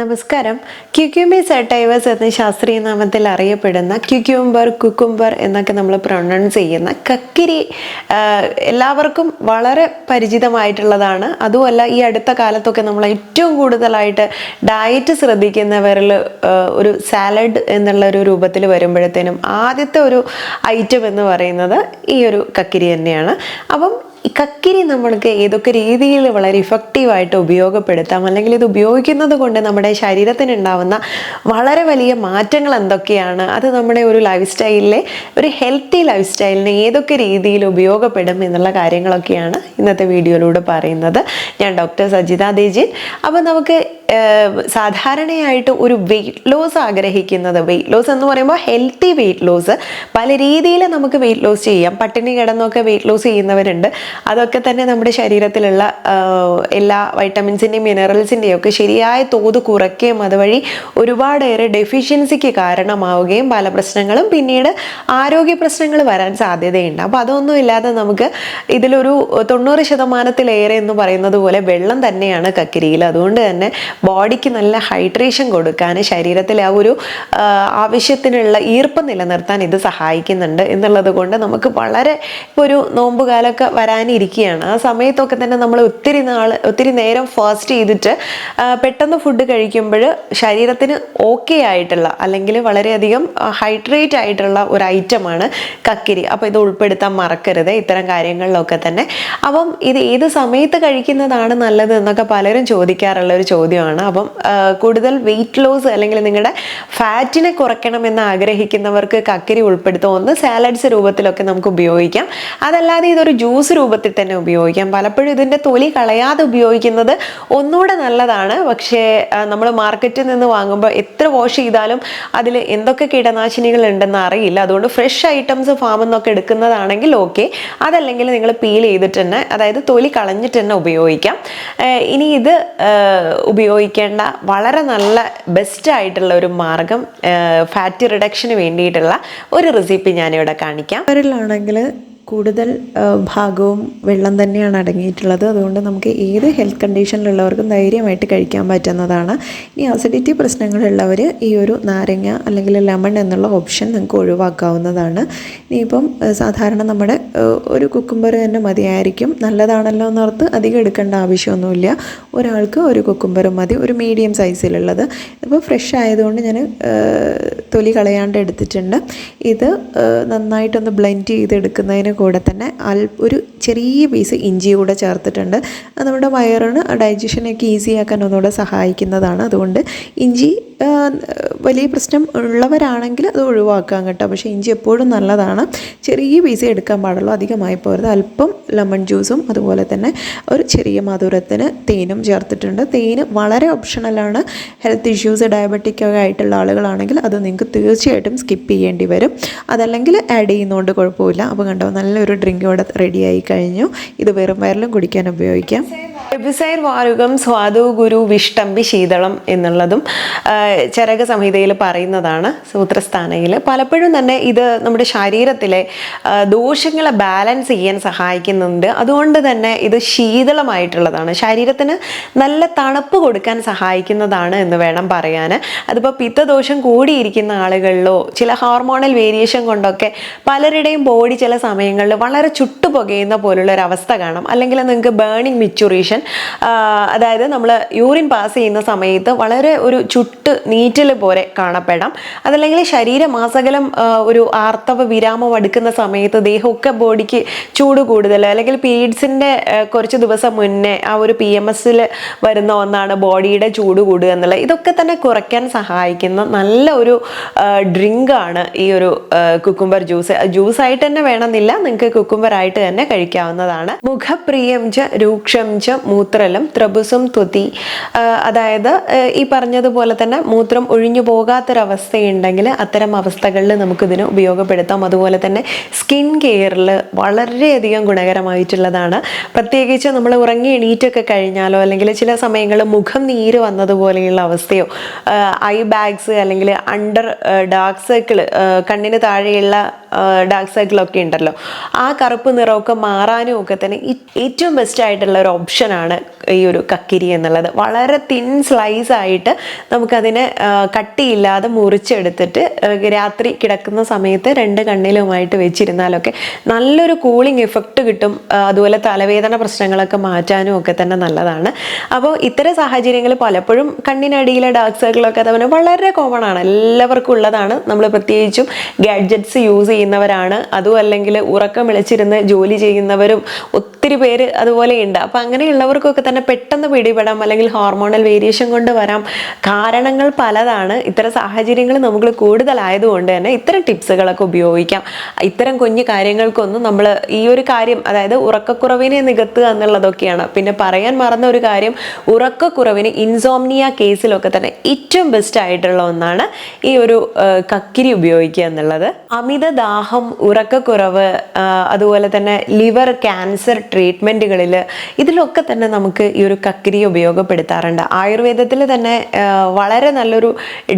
നമസ്കാരം. ക്യൂക്യൂംബർ സൈറ്റൈവസ് എന്ന ശാസ്ത്രീയ നാമത്തിൽ അറിയപ്പെടുന്ന ക്യൂക്യൂംബർ, കുക്കുംബർ എന്നൊക്കെ നമ്മൾ പ്രൊനൗൺസ് ചെയ്യുന്ന കക്കിരി എല്ലാവർക്കും വളരെ പരിചിതമായിട്ടുള്ളതാണ്. അതുമല്ല, ഈ അടുത്ത കാലത്തൊക്കെ നമ്മൾ ഏറ്റവും കൂടുതലായിട്ട് ഡയറ്റ് ശ്രദ്ധിക്കുന്നവരിൽ ഒരു സാലഡ് എന്നുള്ള ഒരു രൂപത്തിൽ വരുമ്പോഴത്തേനും ആദ്യത്തെ ഒരു ഐറ്റം എന്ന് പറയുന്നത് ഈ ഒരു കക്കിരി തന്നെയാണ്. അപ്പം ഈ കക്കിരി നമ്മൾക്ക് ഏതൊക്കെ രീതിയിൽ വളരെ ഇഫക്റ്റീവായിട്ട് ഉപയോഗപ്പെടുത്താം, അല്ലെങ്കിൽ ഇത് ഉപയോഗിക്കുന്നത് കൊണ്ട് നമ്മുടെ ശരീരത്തിന് ഉണ്ടാവുന്ന വളരെ വലിയ മാറ്റങ്ങൾ എന്തൊക്കെയാണ്, അത് നമ്മുടെ ഒരു ലൈഫ് സ്റ്റൈലിലെ ഒരു ഹെൽത്തി ലൈഫ് സ്റ്റൈലിന് ഏതൊക്കെ രീതിയിൽ ഉപയോഗപ്പെടും എന്നുള്ള കാര്യങ്ങളൊക്കെയാണ് ഇന്നത്തെ വീഡിയോയിലൂടെ പറയുന്നത്. ഞാൻ ഡോക്ടർ സജിത ദേജിൻ. അപ്പോൾ നമുക്ക് സാധാരണയായിട്ട് ഒരു വെയിറ്റ് ലോസ് ആഗ്രഹിക്കുന്നത്, വെയിറ്റ് ലോസ് എന്ന് പറയുമ്പോൾ ഹെൽത്തി വെയിറ്റ് ലോസ്, പല രീതിയിൽ നമുക്ക് വെയിറ്റ് ലോസ് ചെയ്യാം. പട്ടിണി കിടന്നൊക്കെ വെയിറ്റ് ലോസ് ചെയ്യുന്നവരുണ്ട്. അതൊക്കെ തന്നെ നമ്മുടെ ശരീരത്തിലുള്ള എല്ലാ വൈറ്റമിൻസിൻ്റെയും മിനറൽസിൻ്റെയും ഒക്കെ ശരിയായ തോത് കുറയ്ക്കുകയും അതുവഴി ഒരുപാടേറെ ഡെഫിഷ്യൻസിക്ക് കാരണമാവുകയും പല പ്രശ്നങ്ങളും പിന്നീട് ആരോഗ്യ പ്രശ്നങ്ങൾ വരാൻ സാധ്യതയുണ്ട്. അപ്പോൾ അതൊന്നും ഇല്ലാതെ നമുക്ക് ഇതിലൊരു 90% എന്ന് പറയുന്നത് പോലെ വെള്ളം തന്നെയാണ് കക്കിരിയിൽ. അതുകൊണ്ട് തന്നെ ബോഡിക്ക് നല്ല ഹൈഡ്രേഷൻ കൊടുക്കാൻ, ശരീരത്തിൽ ആ ഒരു ആവശ്യത്തിനുള്ള ഈർപ്പം നിലനിർത്താൻ ഇത് സഹായിക്കുന്നുണ്ട് എന്നുള്ളത് കൊണ്ട് നമുക്ക് വളരെ ഇപ്പോൾ ഒരു നോമ്പുകാലമൊക്കെ വരാനിരിക്കുകയാണ്. ആ സമയത്തൊക്കെ തന്നെ നമ്മൾ ഒത്തിരി നേരം ഫാസ്റ്റ് ചെയ്തിട്ട് പെട്ടെന്ന് ഫുഡ് കഴിക്കുമ്പോൾ ശരീരത്തിന് ഓക്കെ ആയിട്ടുള്ള അല്ലെങ്കിൽ വളരെയധികം ഹൈഡ്രേറ്റ് ആയിട്ടുള്ള ഒരു ഐറ്റമാണ് കക്കിരി. അപ്പോൾ ഇത് ഉൾപ്പെടുത്താൻ മറക്കരുത് ഇത്തരം കാര്യങ്ങളിലൊക്കെ തന്നെ. അപ്പം ഇത് ഏത് സമയത്ത് കഴിക്കുന്നതാണ് നല്ലത് എന്നൊക്കെ പലരും ചോദിക്കാറുള്ള ഒരു ചോദ്യമാണ്. അപ്പം കൂടുതൽ വെയിറ്റ് ലോസ് അല്ലെങ്കിൽ നിങ്ങളുടെ ഫാറ്റിനെ കുറയ്ക്കണമെന്ന് ആഗ്രഹിക്കുന്നവർക്ക് കക്കിരി ഉൾപ്പെടുത്തും. ഒന്ന് സാലഡ്സ് രൂപത്തിലൊക്കെ നമുക്ക് ഉപയോഗിക്കാം, അതല്ലാതെ ഇതൊരു ജ്യൂസ് രൂപത്തിൽ തന്നെ ഉപയോഗിക്കാം. പലപ്പോഴും ഇതിൻ്റെ തൊലി കളയാതെ ഉപയോഗിക്കുന്നത് ഒന്നുകൂടെ നല്ലതാണ്. പക്ഷേ നമ്മൾ മാർക്കറ്റിൽ നിന്ന് വാങ്ങുമ്പോൾ എത്ര വാഷ് ചെയ്താലും അതിൽ എന്തൊക്കെ കീടനാശിനികൾ ഉണ്ടെന്ന് അറിയില്ല. അതുകൊണ്ട് ഫ്രഷ് ഐറ്റംസ് ഫാമിൽ നിന്നൊക്കെ എടുക്കുന്നതാണെങ്കിൽ ഓക്കെ, അതല്ലെങ്കിൽ നിങ്ങൾ പീൽ ചെയ്തിട്ട് തന്നെ, അതായത് തൊലി കളഞ്ഞിട്ട് തന്നെ ഉപയോഗിക്കാം. ഇനി ഇത് ഉപയോഗിക്കേണ്ട വളരെ നല്ല ബെസ്റ്റ് ആയിട്ടുള്ള ഒരു മാർഗം, ഫാറ്റ് റിഡക്ഷന് വേണ്ടിയിട്ടുള്ള ഒരു റെസിപ്പി ഞാനിവിടെ കാണിക്കാം. അവരിലാണെങ്കിൽ കൂടുതൽ ഭാഗവും വെള്ളം തന്നെയാണ് അടങ്ങിയിട്ടുള്ളത്. അതുകൊണ്ട് നമുക്ക് ഏത് ഹെൽത്ത് കണ്ടീഷനിലുള്ളവർക്കും ധൈര്യമായിട്ട് കഴിക്കാൻ പറ്റുന്നതാണ്. ഇനി അസിഡിറ്റി പ്രശ്നങ്ങളുള്ളവർ ഈ ഒരു നാരങ്ങ അല്ലെങ്കിൽ ലെമൺ എന്നുള്ള ഓപ്ഷൻ നിങ്ങൾക്ക് ഒഴിവാക്കാവുന്നതാണ്. ഇനിയിപ്പം സാധാരണ നമ്മുടെ ഒരു കുക്കുംബർ തന്നെ മതിയായിരിക്കും. നല്ലതാണല്ലോ എന്നോർത്ത് അധികം എടുക്കേണ്ട ആവശ്യമൊന്നുമില്ല. ഒരാൾക്ക് ഒരു കുക്കുംബർ മതി, ഒരു മീഡിയം സൈസിലുള്ളത്. ഇപ്പോൾ ഫ്രഷ് ആയതുകൊണ്ട് ഞാൻ തൊലി കളയാണ്ട് എടുത്തിട്ടുണ്ട്. ഇത് നന്നായിട്ടൊന്ന് ബ്ലെൻഡ് ചെയ്തെടുക്കുന്നതിന് കൂടെ തന്നെ ഒരു ചെറിയ പീസ് ഇഞ്ചി കൂടെ ചേർത്തിട്ടുണ്ട്. അത് നമ്മുടെ വയറിന് ഡൈജഷനൊക്കെ ഈസി ആക്കാൻ ഒന്നുകൂടെ സഹായിക്കുന്നതാണ്. അതുകൊണ്ട് ഇഞ്ചി വലിയ പ്രശ്നം ഉള്ളവരാണെങ്കിൽ അത് ഒഴിവാക്കാം കേട്ടോ. പക്ഷേ ഇഞ്ചി എപ്പോഴും നല്ലതാണ്. ചെറിയ പീസ് എടുക്കാൻ പാടുള്ളൂ, അധികമായി പോരുത്. അല്പം ലെമൺ ജ്യൂസും അതുപോലെ തന്നെ ഒരു ചെറിയ മധുരത്തിന് തേനും ചേർത്തിട്ടുണ്ട്. തേന് വളരെ ഓപ്ഷണലാണ്. ഹെൽത്ത് ഇഷ്യൂസ് ഡയബറ്റിക് ഒക്കെ ആയിട്ടുള്ള ആളുകളാണെങ്കിൽ അത് നിങ്ങൾക്ക് തീർച്ചയായിട്ടും സ്കിപ്പ് ചെയ്യേണ്ടി വരും. അതല്ലെങ്കിൽ ആഡ് ചെയ്യുന്നതുകൊണ്ട് കുഴപ്പമില്ല. അപ്പോൾ കണ്ടോ, നല്ലൊരു ഡ്രിങ്ക് ഇവിടെ റെഡിയായി കഴിഞ്ഞു. ഇത് വെറും വയറിലും കുടിക്കാൻ ഉപയോഗിക്കാം. എബിസൈർ വാരുകം സ്വാദു ഗുരു വിഷ്ടംബി ശീതളം എന്നുള്ളതും ചരക സംഹിതയിൽ പറയുന്നതാണ്, സൂത്രസ്ഥാനയിൽ. പലപ്പോഴും തന്നെ ഇത് നമ്മുടെ ശരീരത്തിലെ ദോഷങ്ങളെ ബാലൻസ് ചെയ്യാൻ സഹായിക്കുന്നുണ്ട്. അതുകൊണ്ട് തന്നെ ഇത് ശീതളമായിട്ടുള്ളതാണ്, ശരീരത്തിന് നല്ല തണുപ്പ് കൊടുക്കാൻ സഹായിക്കുന്നതാണ് എന്ന് വേണം പറയാൻ. അതിപ്പോൾ പിത്തദോഷം കൂടിയിരിക്കുന്ന ആളുകളിലോ ചില ഹോർമോണൽ വേരിയേഷൻ കൊണ്ടൊക്കെ പലരുടെയും ബോഡി ചില സമയങ്ങളിൽ വളരെ ചുട്ടുപുകയുന്ന പോലുള്ളൊരവസ്ഥ കാണാം. അല്ലെങ്കിൽ നിങ്ങൾക്ക് ബേണിംഗ് മിച്ചുറേഷൻ, അതായത് നമ്മൾ യൂറിൻ പാസ് ചെയ്യുന്ന സമയത്ത് വളരെ ഒരു ചുട്ട് നീറ്റൽ പോലെ കാണപ്പെടാം. അതല്ലെങ്കിൽ ശരീരമാസകലം ഒരു ആർത്തവ വിരാമം അടുക്കുന്ന സമയത്ത് ദേഹമൊക്കെ ബോഡിക്ക് ചൂട് കൂടുതൽ, അല്ലെങ്കിൽ പീരീഡ്സിൻ്റെ കുറച്ച് ദിവസം മുന്നേ ആ ഒരു PMSൽ വരുന്ന ഒന്നാണ് ബോഡിയുടെ ചൂട് കൂടുക എന്നുള്ളത്. ഇതൊക്കെ തന്നെ കുറയ്ക്കാൻ സഹായിക്കുന്ന നല്ല ഒരു ഡ്രിങ്കാണ് ഈ ഒരു കുക്കുംബർ ജ്യൂസ്. ജ്യൂസായിട്ട് തന്നെ വേണമെന്നില്ല, നിങ്ങൾക്ക് കുക്കുംബർ ആയിട്ട് തന്നെ കഴിക്കാവുന്നതാണ്. മുഖപ്രിയം ച രൂക്ഷം ച മൂത്രലം, ത്രബുസം ത്വതി, അതായത് ഈ പറഞ്ഞതുപോലെ തന്നെ മൂത്രം ഒഴിഞ്ഞു പോകാത്തൊരവസ്ഥയുണ്ടെങ്കിൽ അത്തരം അവസ്ഥകളിൽ നമുക്കിതിന് ഉപയോഗപ്പെടുത്താം. അതുപോലെ തന്നെ സ്കിൻ കെയറിൽ വളരെയധികം ഗുണകരമായിട്ടുള്ളതാണ്. പ്രത്യേകിച്ച് നമ്മൾ ഉറങ്ങി എണീറ്റൊക്കെ കഴിഞ്ഞാലോ അല്ലെങ്കിൽ ചില സമയങ്ങളിൽ മുഖം നീര് വന്നതുപോലെയുള്ള അവസ്ഥയോ, ഐ ബാഗ്സ് അല്ലെങ്കിൽ അണ്ടർ ഡാർക്ക് സർക്കിൾ, കണ്ണിന് താഴെയുള്ള ഡാർക്ക് സർക്കിളൊക്കെ ഉണ്ടല്ലോ, ആ കറുപ്പ് നിറമൊക്കെ മാറാനും ഒക്കെ തന്നെ ഏറ്റവും ബെസ്റ്റ് ആയിട്ടുള്ള ഒരു ഓപ്ഷനാണ് ഈ ഒരു കക്കിരി എന്നുള്ളത്. വളരെ തിൻ സ്ലൈസ് ആയിട്ട് നമുക്കതിനെ കട്ടിയില്ലാതെ മുറിച്ചെടുത്തിട്ട് രാത്രി കിടക്കുന്ന സമയത്ത് 2 കണ്ണിലുമായിട്ട് വെച്ചിരുന്നാലൊക്കെ നല്ലൊരു കൂളിംഗ് എഫക്റ്റ് കിട്ടും. അതുപോലെ തലവേദന പ്രശ്നങ്ങളൊക്കെ മാറ്റാനും ഒക്കെ തന്നെ നല്ലതാണ്. അപ്പോൾ ഇത്തരം സാഹചര്യങ്ങൾ പലപ്പോഴും കണ്ണിനടിയിലെ ഡാർക്ക് സർക്കിളൊക്കെ അതുപോലെ വളരെ കോമൺ ആണ്, എല്ലാവർക്കും ഉള്ളതാണ്. നമ്മൾ പ്രത്യേകിച്ചും ഗാഡ്ജറ്റ്സ് യൂസ് ചെയ്യുന്നവരാണ്, അതും അല്ലെങ്കിൽ ഉറക്കം വിളിച്ചിരുന്ന് ജോലി ചെയ്യുന്നവരും ഒത്തിരി പേര് അതുപോലെയുണ്ട്. അപ്പം അങ്ങനെയുള്ളവർക്കൊക്കെ തന്നെ പെട്ടെന്ന് പിടിപെടാം, അല്ലെങ്കിൽ ഹോർമോണൽ വേരിയേഷൻ കൊണ്ട് വരാം. കാരണങ്ങൾ പലതാണ്. ഇത്തരം സാഹചര്യങ്ങൾ നമുക്ക് കൂടുതലായതുകൊണ്ട് തന്നെ ഇത്തരം ടിപ്സുകളൊക്കെ ഉപയോഗിക്കാം. ഇത്തരം കുഞ്ഞു കാര്യങ്ങൾക്കൊന്നും നമ്മൾ ഈ ഒരു കാര്യം, അതായത് ഉറക്കക്കുറവിനെ നികത്തുക എന്നുള്ളതൊക്കെയാണ്. പിന്നെ പറയാൻ മറന്ന ഒരു കാര്യം, ഉറക്കക്കുറവിന് ഇൻസോംനിയ കേസിലൊക്കെ തന്നെ ഏറ്റവും ബെസ്റ്റ് ആയിട്ടുള്ള ഒന്നാണ് ഈ ഒരു കക്കിരി ഉപയോഗിക്കുക എന്നുള്ളത്. അമിത ദാഹം, ഉറക്കക്കുറവ്, അതുപോലെ തന്നെ ലിവർ ക്യാൻസർ ട്രീറ്റ്മെൻറ്റുകളിൽ ഇതിലൊക്കെ തന്നെ നമുക്ക് ഈ ഒരു കക്കിരി ഉപയോഗപ്പെടുത്താറുണ്ട്. ആയുർവേദത്തിൽ തന്നെ വളരെ നല്ലൊരു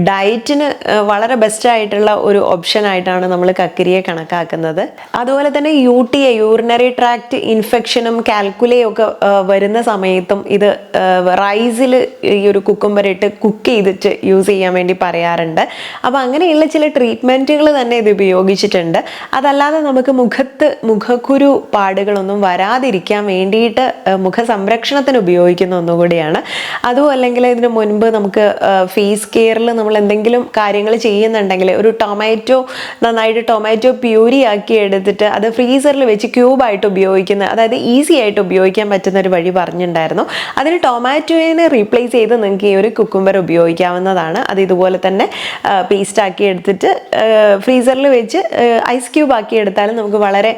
ഡയറ്റിന് വളരെ ബെസ്റ്റ് ആയിട്ടുള്ള ഒരു ഓപ്ഷൻ ആയിട്ടാണ് നമ്മൾ കക്കിരിയെ കണക്കാക്കുന്നത്. അതുപോലെ തന്നെ UTI, യൂറിനറി ട്രാക്ട് ഇൻഫെക്ഷനും കാൽക്കുലയും ഒക്കെ വരുന്ന സമയത്തും ഇത് റൈസിൽ ഈ ഒരു കുക്കുംബർ ഇട്ട് കുക്ക് ചെയ്തിട്ട് യൂസ് ചെയ്യാൻ വേണ്ടി പറയാറുണ്ട്. അപ്പോൾ അങ്ങനെയുള്ള ചില ട്രീറ്റ്മെൻറ്റുകൾ തന്നെ ഇത് ഉപയോഗിച്ചിട്ടുണ്ട്. അതല്ലാതെ നമുക്ക് മുഖക്കുരു പാടുകളൊന്നും വരാതിരിക്കാൻ വേണ്ടിയിട്ട് മുഖസംരക്ഷണത്തിന് ഉപയോഗിക്കുന്ന ഒന്നുകൂടിയാണ്. അതും അല്ലെങ്കിൽ ഇതിന് മുൻപ് നമുക്ക് ഫേസ് കെയറിൽ നമ്മൾ എന്തെങ്കിലും കാര്യങ്ങൾ ചെയ്യുന്നുണ്ടെങ്കിൽ ഒരു നന്നായിട്ട് ടൊമാറ്റോ പ്യൂരി ആക്കി എടുത്തിട്ട് അത് ഫ്രീസറിൽ വെച്ച് ക്യൂബായിട്ട് ഉപയോഗിക്കുന്ന, അതായത് ഈസി ആയിട്ട് ഉപയോഗിക്കാൻ പറ്റുന്ന ഒരു വഴി പറഞ്ഞിട്ടുണ്ടായിരുന്നു. അതിന് ടൊമാറ്റോയെ റീപ്ലേസ് ചെയ്ത് നിങ്ങൾക്ക് ഈ ഒരു കുക്കുംബർ ഉപയോഗിക്കാവുന്നതാണ്. അത് ഇതുപോലെ തന്നെ പേസ്റ്റ് ആക്കി എടുത്തിട്ട് ഫ്രീസറിൽ വെച്ച് ഐസ് ക്യൂബ് ആക്കി എടുത്താലും നമുക്ക് വളരെ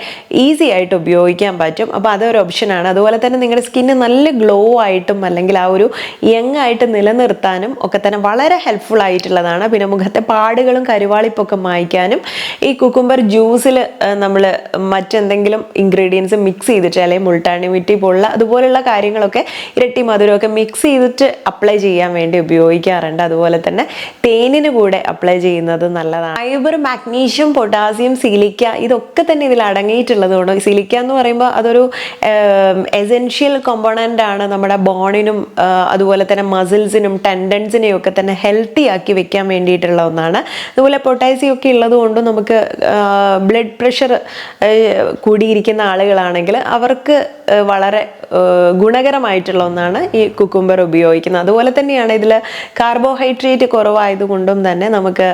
ഈസി ആയിട്ട് ഉപയോഗിക്കാൻ പറ്റും. അപ്പോൾ അതൊരു ഓപ്ഷനാണ്. അതുപോലെ തന്നെ നിങ്ങളുടെ സ്കിന്ന് നല്ല ഗ്ലോ ആയിട്ടും അല്ലെങ്കിൽ ആ ഒരു യങ് ആയിട്ട് നിലനിർത്താനും ഒക്കെ തന്നെ വളരെ ഹെൽപ്ഫുൾ ആയിട്ടുള്ളതാണ്. പിന്നെ മുഖത്തെ പാടുകളും കരുവാളിപ്പൊക്കെ മായ്ക്കാനും ഈ കുക്കുംബർ ജ്യൂസിൽ നമ്മൾ മറ്റെന്തെങ്കിലും ഇൻഗ്രീഡിയൻസ് മിക്സ് ചെയ്തിട്ട്, അല്ലെങ്കിൽ മുൾട്ടാണി മിട്ടി പോലുള്ള അതുപോലെയുള്ള കാര്യങ്ങളൊക്കെ ഇരട്ടി മധുരമൊക്കെ മിക്സ് ചെയ്തിട്ട് അപ്ലൈ ചെയ്യാൻ വേണ്ടി ഉപയോഗിക്കാറുണ്ട്. അതുപോലെ തന്നെ തേനിന് കൂടെ അപ്ലൈ ചെയ്യുന്നത് നല്ലതാണ്. ഫൈബർ, മാഗ്നീഷ്യം, പൊട്ടാസ്യം, സിലിക്ക ഇതൊക്കെ തന്നെ ഇതിൽ അടങ്ങിയിട്ടുള്ളതുകൊണ്ട്, സിലിക്ക എന്ന് പറയുമ്പോൾ അതൊരു എസെൻഷ്യൽ കോമ്പോണൻ്റ് ആണ് നമ്മുടെ ബോണിനും അതുപോലെ തന്നെ മസിൽസിനും ടെൻഡൻസിനെയും ഒക്കെ തന്നെ ഹെൽത്തി ആക്കി വെക്കാൻ വേണ്ടിയിട്ടുള്ള ഒന്നാണ്. അതുപോലെ പൊട്ടാസ്യം ഒക്കെ ഉള്ളത് കൊണ്ട് നമുക്ക് ബ്ലഡ് പ്രഷർ കൂടിയിരിക്കുന്ന ആളുകളാണെങ്കിൽ അവർക്ക് വളരെ ഗുണകരമായിട്ടുള്ള ഒന്നാണ് ഈ കുക്കുംബർ ഉപയോഗിക്കുന്നത്. അതുപോലെ തന്നെയാണ് ഇതിൽ കാർബോഹൈഡ്രേറ്റ് കുറവായതുകൊണ്ടും തന്നെ നമുക്ക്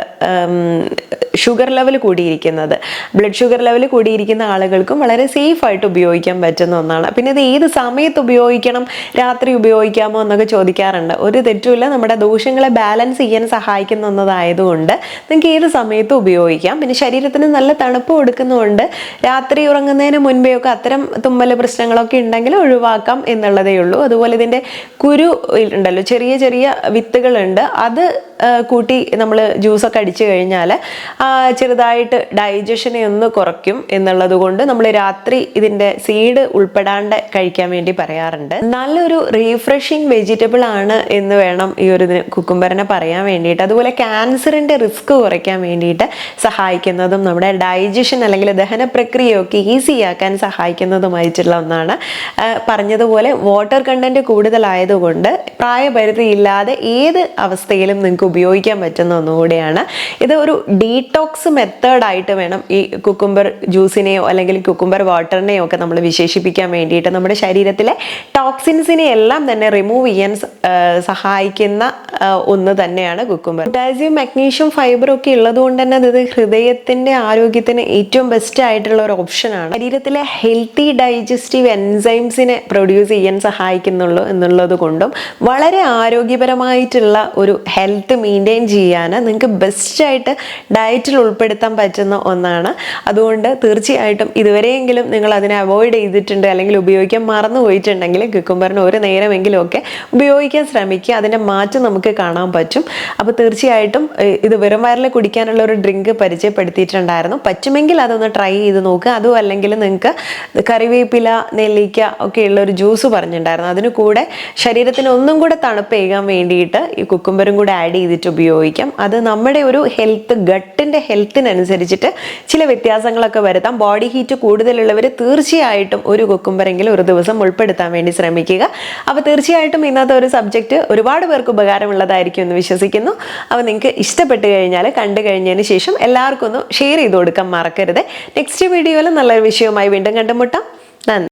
ഷുഗർ ലെവൽ കൂടിയിരിക്കുന്നത്, ബ്ലഡ് ഷുഗർ ലെവൽ കൂടിയിരിക്കുന്ന ആളുകൾക്കും വളരെ സേഫ് ആയിട്ട് ഉപയോഗിക്കാൻ പറ്റുന്ന ഒന്നാണ്. പിന്നെ ഇത് ഏത് സമയത്ത് ഉപയോഗിക്കണം, രാത്രി ഉപയോഗിക്കാമോ എന്നൊക്കെ ചോദിക്കാറുണ്ട്. ഒരു തെറ്റുമില്ല. നമ്മുടെ ദോഷങ്ങളെ ബാലൻസ് ചെയ്യാൻ സഹായിക്കുന്ന ഒന്നതായതുകൊണ്ട് നിങ്ങൾക്ക് ഏത് സമയത്തും ഉപയോഗിക്കാം. പിന്നെ ശരീരത്തിന് നല്ല തണുപ്പ് കൊടുക്കുന്നതുകൊണ്ട് രാത്രി ഉറങ്ങുന്നതിന് മുൻപേ ഒക്കെ അത്തരം തുമ്മൽ പ്രശ്നങ്ങളൊക്കെ ഉണ്ടെങ്കിൽ ഒഴിവാക്കാം എന്നുള്ളതേ ഉള്ളൂ. അതുപോലെ ഇതിൻ്റെ കുരു ഉണ്ടല്ലോ, ചെറിയ ചെറിയ വിത്തുകളുണ്ട്, അത് കൂട്ടി നമ്മൾ ജ്യൂസൊക്കെ അടിച്ചു കഴിഞ്ഞാൽ ചെറുതായിട്ട് ഡൈജഷനെ ഒന്ന് കുറയ്ക്കും എന്നുള്ളത് കൊണ്ട് നമ്മൾ രാത്രി ഇതിൻ്റെ സീഡ് ഉൾപ്പെടാണ്ട് കഴിക്കാൻ വേണ്ടി പറയാറുണ്ട്. നല്ലൊരു റീഫ്രഷിങ് വെജിറ്റബിൾ ആണ് എന്ന് വേണം ഈ ഒരു കുക്കുംബറിനെ പറയാൻ വേണ്ടിയിട്ട്. അതുപോലെ ക്യാൻസറിൻ്റെ റിസ്ക് കുറയ്ക്കാൻ വേണ്ടിയിട്ട് സഹായിക്കുന്നതും നമ്മുടെ ഡൈജഷൻ അല്ലെങ്കിൽ ദഹന പ്രക്രിയയൊക്കെ ഈസി ആക്കാൻ സഹായിക്കുന്നതുമായിട്ടുള്ള ഒന്നാണ്. പറഞ്ഞതുപോലെ വാട്ടർ കണ്ടന്റ് കൂടുതലായതുകൊണ്ട് പ്രായപരിധിയില്ലാതെ ഏത് അവസ്ഥയിലും നിങ്ങൾക്ക് ഉപയോഗിക്കാൻ പറ്റുന്ന ഒന്നുകൂടിയാണ്. ഇത് ഒരു ഡീടോക്സ് മെത്തേഡായിട്ട് വേണം ഈ കുക്കുംബർ ജ്യൂസിനെയോ അല്ലെങ്കിൽ കുക്കുംബർ വാട്ടറിനെയോ ഒക്കെ നമ്മൾ വിശേഷിപ്പിക്കാൻ വേണ്ടിയിട്ട്. നമ്മുടെ ശരീരത്തിലെ ടോക്സിൻസിനെ എല്ലാം തന്നെ റിമൂവ് ചെയ്യാൻ സഹായിക്കുന്ന ഒന്ന് തന്നെയാണ് കുക്കുംബർ. പൊട്ടാസ്യം, മഗ്നീഷ്യം, ഫൈബർ ഒക്കെ ഉള്ളത് കൊണ്ട് തന്നെ ഇത് ഹൃദയത്തിൻ്റെ ആരോഗ്യത്തിന് ഏറ്റവും ബെസ്റ്റ് ആയിട്ടുള്ള ഒരു ഓപ്ഷനാണ്. ശരീരത്തിലെ ഹെൽത്തി ഡൈജസ്റ്റീവ് എൻസൈംസിനെ പ്രൊഡ്യൂസ് ചെയ്യാൻ സഹായിക്കുന്നുള്ളൂ എന്നുള്ളത് കൊണ്ടും വളരെ ആരോഗ്യപരമായിട്ടുള്ള ഒരു ഹെൽത്ത് മെയിൻറ്റെയിൻ ചെയ്യാൻ നിങ്ങൾക്ക് ബെസ്റ്റായിട്ട് ഡയറ്റിൽ ഉൾപ്പെടുത്താൻ പറ്റുന്ന ഒന്നാണ്. അതുകൊണ്ട് തീർച്ചയായിട്ടും ഇതുവരെയെങ്കിലും നിങ്ങൾ അതിനെ അവോയ്ഡ് ചെയ്തിട്ടുണ്ട് അല്ലെങ്കിൽ ഉപയോഗിക്കാൻ മറന്നു പോയിട്ടുണ്ടെങ്കിൽ ആണെങ്കിലും കുക്കുംബറിന് ഒരു നേരമെങ്കിലും ഒക്കെ ഉപയോഗിക്കാൻ ശ്രമിക്കുക. അതിൻ്റെ മാറ്റം നമുക്ക് കാണാൻ പറ്റും. അപ്പോൾ തീർച്ചയായിട്ടും ഇത് വെറും വയറിൽ കുടിക്കാനുള്ള ഒരു ഡ്രിങ്ക് പരിചയപ്പെടുത്തിയിട്ടുണ്ടായിരുന്നു. പറ്റുമെങ്കിൽ അതൊന്ന് ട്രൈ ചെയ്ത് നോക്കുക. അതും അല്ലെങ്കിൽ നിങ്ങൾക്ക് കറിവേപ്പില, നെല്ലിക്ക ഒക്കെ ഉള്ള ഒരു ജ്യൂസ് പറഞ്ഞിട്ടുണ്ടായിരുന്നു. അതിന് കൂടെ ശരീരത്തിന് ഒന്നും കൂടെ തണുപ്പേകാൻ വേണ്ടിയിട്ട് ഈ കുക്കുംബറും കൂടെ ആഡ് ചെയ്തിട്ട് ഉപയോഗിക്കാം. അത് നമ്മുടെ ഒരു ഹെൽത്ത്, ഗട്ടിൻ്റെ ഹെൽത്തിനനുസരിച്ചിട്ട് ചില വ്യത്യാസങ്ങളൊക്കെ വരുത്താം. ബോഡി ഹീറ്റ് കൂടുതലുള്ളവർ തീർച്ചയായിട്ടും ഒരു കുക്കുംബറെങ്കിലും ഒരു ദിവസം ഉൾപ്പെടുത്താൻ വേണ്ടി ശ്രമിക്കുക. അപ്പോൾ തീർച്ചയായിട്ടും ഇന്നത്തെ ഒരു സബ്ജക്റ്റ് ഒരുപാട് പേർക്ക് ഉപകാരമുള്ളതായിരിക്കും എന്ന് വിശ്വസിക്കുന്നു. അപ്പോൾ നിങ്ങൾക്ക് ഇഷ്ടപ്പെട്ട് കഴിഞ്ഞാൽ കണ്ടു കഴിഞ്ഞതിന് ശേഷം എല്ലാവർക്കും ഒന്ന് ഷെയർ ചെയ്ത് കൊടുക്കാൻ മറക്കരുത്. നെക്സ്റ്റ് വീഡിയോയിൽ നല്ലൊരു വിഷയവുമായി വീണ്ടും കണ്ടുമുട്ടാം. നന്ദി.